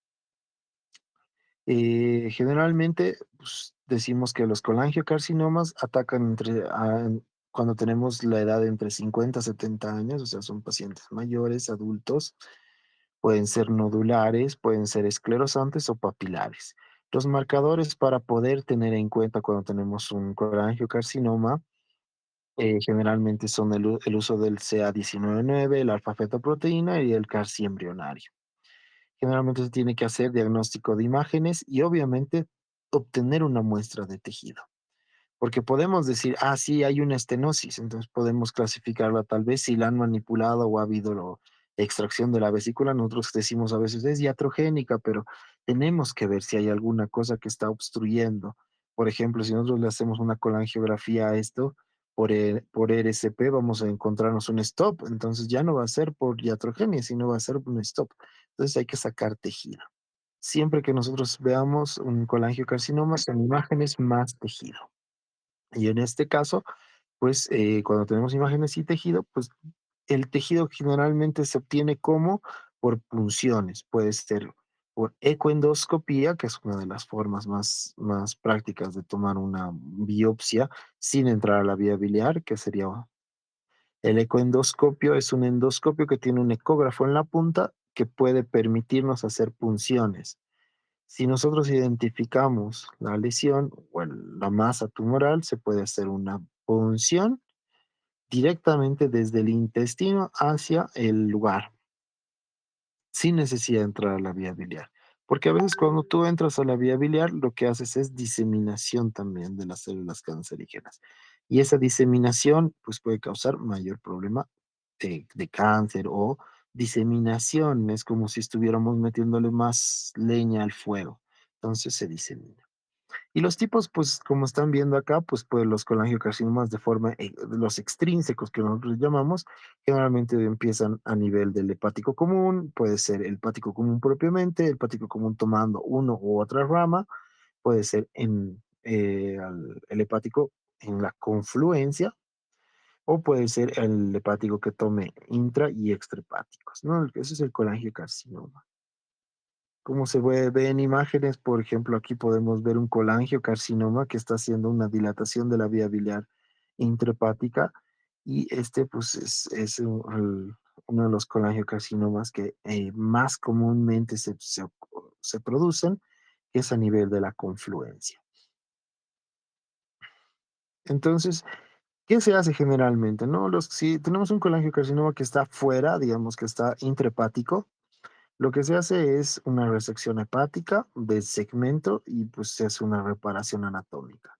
Generalmente, pues, decimos que los colangiocarcinomas atacan cuando tenemos la edad de entre 50 a 70 años, o sea, son pacientes mayores, adultos, pueden ser nodulares, pueden ser esclerosantes o papilares. Los marcadores para poder tener en cuenta cuando tenemos un colangiocarcinoma generalmente son el uso del CA19-9, el alfa-fetoproteína y el CAR-C embrionario. Generalmente se tiene que hacer diagnóstico de imágenes y obviamente obtener una muestra de tejido. Porque podemos decir, ah, sí, hay una estenosis, entonces podemos clasificarla tal vez si la han manipulado o ha habido extracción de la vesícula. Nosotros decimos a veces es iatrogénica, pero tenemos que ver si hay alguna cosa que está obstruyendo. Por ejemplo, si nosotros le hacemos una colangiografía a esto por RCP, vamos a encontrarnos un stop. Entonces ya no va a ser por iatrogenia, sino va a ser un stop. Entonces hay que sacar tejido. Siempre que nosotros veamos un colangiocarcinoma, son imágenes más tejido. Y en este caso, pues, cuando tenemos imágenes y tejido, pues, el tejido generalmente se obtiene como por punciones, puede ser por ecoendoscopía, que es una de las formas más prácticas de tomar una biopsia sin entrar a la vía biliar, que sería el ecoendoscopio, es un endoscopio que tiene un ecógrafo en la punta que puede permitirnos hacer punciones. Si nosotros identificamos la lesión o la masa tumoral, se puede hacer una punción directamente desde el intestino hacia el lugar, sin necesidad de entrar a la vía biliar. Porque a veces cuando tú entras a la vía biliar, lo que haces es diseminación también de las células cancerígenas. Y esa diseminación pues, puede causar mayor problema de cáncer o diseminación. Es como si estuviéramos metiéndole más leña al fuego. Entonces se disemina. Y los tipos, pues, como están viendo acá, pues los colangiocarcinomas de forma, los extrínsecos que nosotros llamamos, generalmente empiezan a nivel del hepático común, puede ser el hepático común propiamente, el hepático común tomando uno u otra rama, puede ser el hepático en la confluencia, o puede ser el hepático que tome intra y extrahepáticos, ¿no? Ese es el colangiocarcinoma. Como ve en imágenes, por ejemplo, aquí podemos ver un colangiocarcinoma que está haciendo una dilatación de la vía biliar intrahepática y este pues uno de los colangiocarcinomas que más comúnmente se producen, que es a nivel de la confluencia. Entonces, ¿qué se hace generalmente? ¿No? Si tenemos un colangiocarcinoma que está fuera, digamos que está intrahepático, lo que se hace es una resección hepática de segmento y pues se hace una reparación anatómica.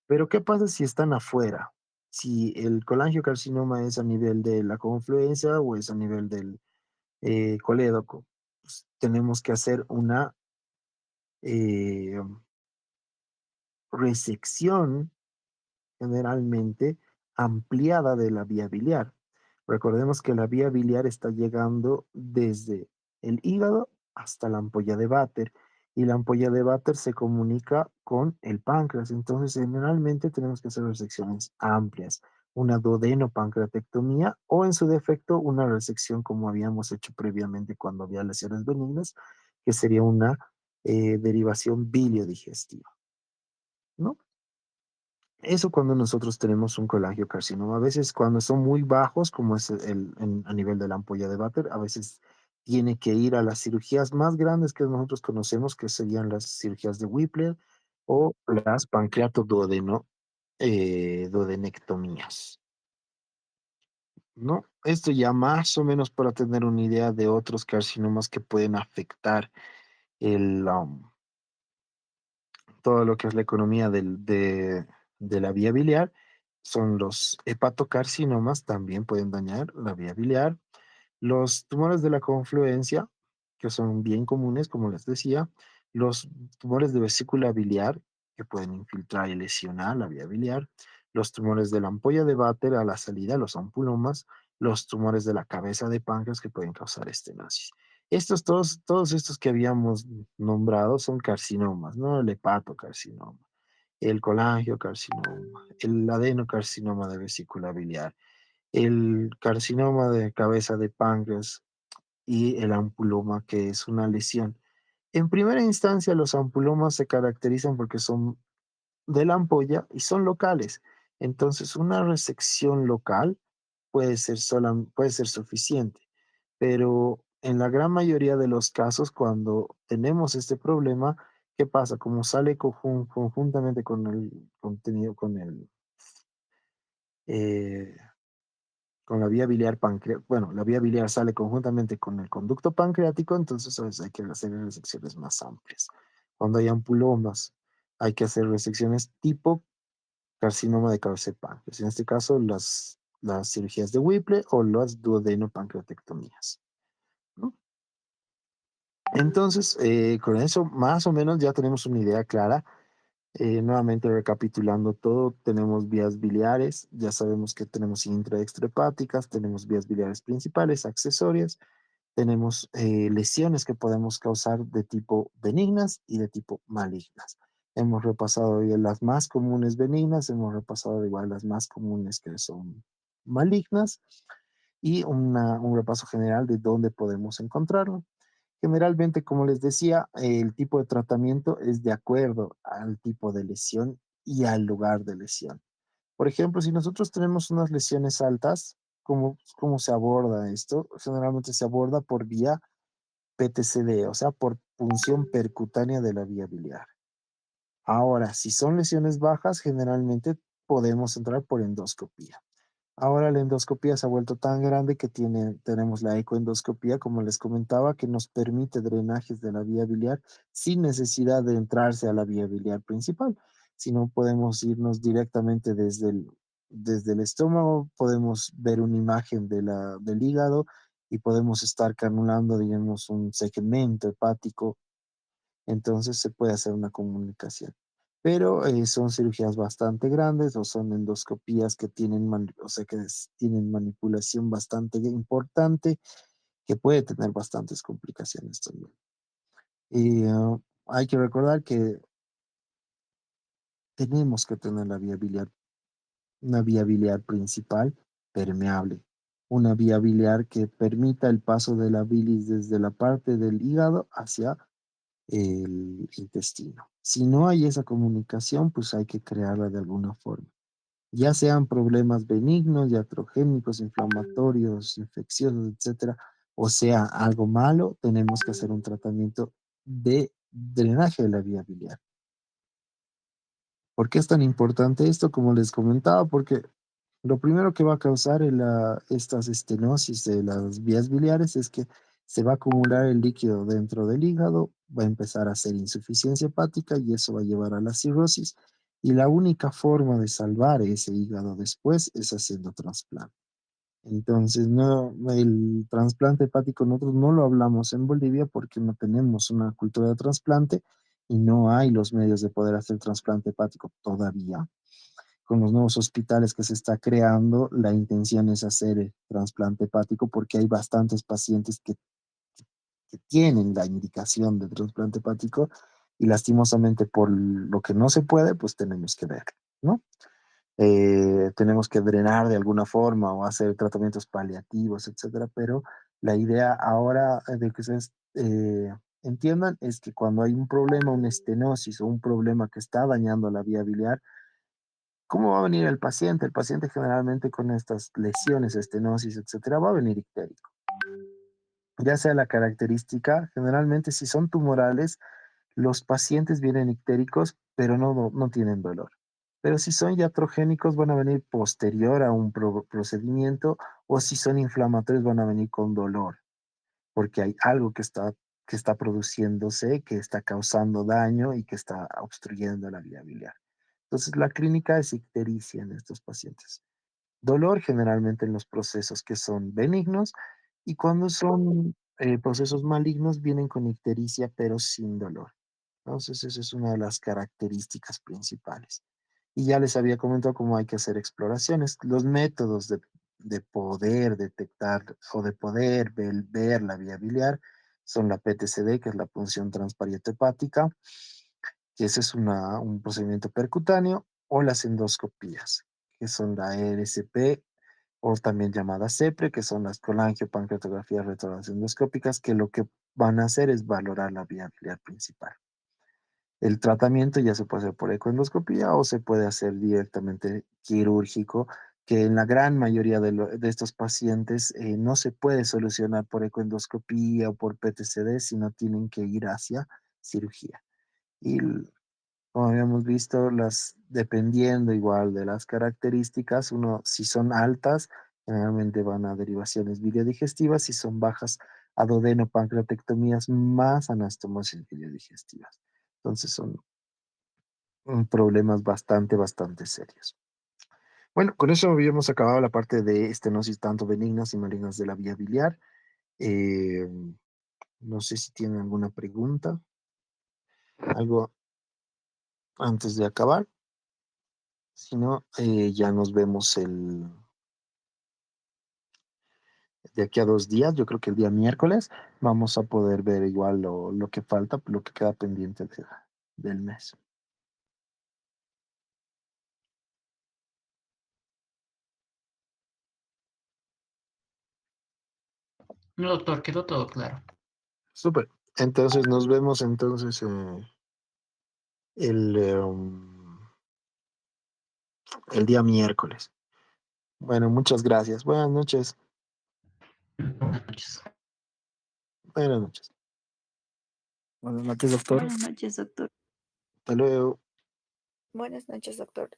Pero ¿qué pasa si están afuera? Si el colangiocarcinoma es a nivel de la confluencia o es a nivel del colédoco, pues, tenemos que hacer una eh, resección generalmente ampliada de la vía biliar. Recordemos que la vía biliar está llegando desde el hígado hasta la ampolla de váter y la ampolla de váter se comunica con el páncreas. Entonces, generalmente tenemos que hacer resecciones amplias, una duodenopancreatectomía o en su defecto una resección como habíamos hecho previamente cuando había lesiones benignas, que sería una derivación biliodigestiva, ¿no? Eso cuando nosotros tenemos un colangiocarcinoma. A veces cuando son muy bajos, como es a nivel de la ampolla de Vater, a veces tiene que ir a las cirugías más grandes que nosotros conocemos, que serían las cirugías de Whipple o las duodenectomías, ¿no? Esto ya más o menos para tener una idea de otros carcinomas que pueden afectar el, todo lo que es la economía de la vía biliar, son los hepatocarcinomas, también pueden dañar la vía biliar. Los tumores de la confluencia, que son bien comunes, como les decía, los tumores de vesícula biliar, que pueden infiltrar y lesionar la vía biliar, los tumores de la ampolla de Vater a la salida, los ampulomas, los tumores de la cabeza de páncreas que pueden causar estenosis. Todos estos que habíamos nombrado son carcinomas, ¿no? El hepatocarcinoma, el colangiocarcinoma, el adenocarcinoma de vesícula biliar, el carcinoma de cabeza de páncreas y el ampuloma, que es una lesión. En primera instancia, los ampulomas se caracterizan porque son de la ampolla y son locales. Entonces, una resección local puede ser suficiente, pero en la gran mayoría de los casos, cuando tenemos este problema, ¿qué pasa? Como sale conjuntamente con el contenido, eh, con la vía biliar pancreática, bueno, la vía biliar sale conjuntamente con el conducto pancreático, entonces a veces hay que hacer resecciones más amplias. Cuando hay ampulomas, hay que hacer resecciones tipo carcinoma de cabeza de páncreas. En este caso, las cirugías de Whipple o las duodenopancreatectomías, ¿no? Entonces, con eso más o menos ya tenemos una idea clara. Nuevamente recapitulando todo, tenemos vías biliares, ya sabemos que tenemos intraextrahepáticas, tenemos vías biliares principales, accesorias, tenemos lesiones que podemos causar de tipo benignas y de tipo malignas. Hemos repasado ya las más comunes benignas, hemos repasado igual las más comunes que son malignas y un repaso general de dónde podemos encontrarlo. Generalmente, como les decía, el tipo de tratamiento es de acuerdo al tipo de lesión y al lugar de lesión. Por ejemplo, si nosotros tenemos unas lesiones altas, ¿cómo se aborda esto? Generalmente se aborda por vía PTCD, o sea, por punción percutánea de la vía biliar. Ahora, si son lesiones bajas, generalmente podemos entrar por endoscopía. Ahora la endoscopía se ha vuelto tan grande que tenemos la ecoendoscopía, como les comentaba, que nos permite drenajes de la vía biliar sin necesidad de entrarse a la vía biliar principal, sino podemos irnos directamente desde el estómago, podemos ver una imagen del hígado y podemos estar canulando, digamos, un segmento hepático, entonces se puede hacer una comunicación. Pero son cirugías bastante grandes o son endoscopías que tienen, o sea, tienen manipulación bastante importante que puede tener bastantes complicaciones también. Y hay que recordar que tenemos que tener una vía biliar principal permeable, una vía biliar que permita el paso de la bilis desde la parte del hígado hacia el intestino. Si no hay esa comunicación, pues hay que crearla de alguna forma. Ya sean problemas benignos, iatrogénicos, inflamatorios, infecciosos, etcétera, o sea algo malo, tenemos que hacer un tratamiento de drenaje de la vía biliar. ¿Por qué es tan importante esto? Como les comentaba, porque lo primero que va a causar estas estenosis de las vías biliares es que se va a acumular el líquido dentro del hígado, va a empezar a hacer insuficiencia hepática y eso va a llevar a la cirrosis. Y la única forma de salvar ese hígado después es haciendo trasplante. Entonces, no, el trasplante hepático nosotros no lo hablamos en Bolivia porque no tenemos una cultura de trasplante y no hay los medios de poder hacer trasplante hepático todavía. Con los nuevos hospitales que se está creando, la intención es hacer el trasplante hepático porque hay bastantes pacientes que que tienen la indicación de trasplante hepático y lastimosamente por lo que no se puede, pues tenemos que ver, ¿no? Tenemos que drenar de alguna forma o hacer tratamientos paliativos, etcétera, pero la idea ahora de que ustedes entiendan es que cuando hay un problema, una estenosis o un problema que está dañando la vía biliar, ¿cómo va a venir el paciente? El paciente generalmente con estas lesiones, estenosis, etcétera, va a venir ictérico. Ya sea la característica, generalmente si son tumorales, los pacientes vienen ictéricos, pero no tienen dolor. Pero si son iatrogénicos, van a venir posterior a un procedimiento, o si son inflamatorios, van a venir con dolor, porque hay algo que está produciéndose, que está causando daño y que está obstruyendo la vía biliar. Entonces, la clínica es ictericia en estos pacientes. Dolor generalmente en los procesos que son benignos y cuando son procesos malignos vienen con ictericia pero sin dolor. Entonces, esa es una de las características principales. Y ya les había comentado cómo hay que hacer exploraciones. Los métodos de poder detectar o de poder ver la vía biliar son la PTCD, que es la punción transparieto hepática, que ese es un procedimiento percutáneo, o las endoscopías, que son la ERCP o también llamada CEPRE, que son las colangiopancreatografías retroendoscópicas, que lo que van a hacer es valorar la vía biliar principal. El tratamiento ya se puede hacer por ecoendoscopía o se puede hacer directamente quirúrgico, que en la gran mayoría de estos pacientes no se puede solucionar por ecoendoscopía o por PTCD, sino tienen que ir hacia cirugía. Y como habíamos visto, dependiendo igual de las características, si son altas, generalmente van a derivaciones biliodigestivas, si son bajas, a duodenopancreatectomías más anastomosis biliodigestivas. Entonces son problemas bastante serios. Bueno, con eso habíamos acabado la parte de estenosis tanto benignas y malignas de la vía biliar. Eh, no sé si tienen alguna pregunta, algo antes de acabar. Si no, ya nos vemos de aquí a 2 días. Yo creo que el día miércoles vamos a poder ver igual lo que falta, lo que queda pendiente del mes. No, doctor, quedó todo claro. Súper. Entonces nos vemos el, el día miércoles. Bueno, muchas gracias. Buenas noches. Buenas noches. Buenas noches. Buenas noches, doctor. Buenas noches, doctor. Hasta luego. Buenas noches, doctor.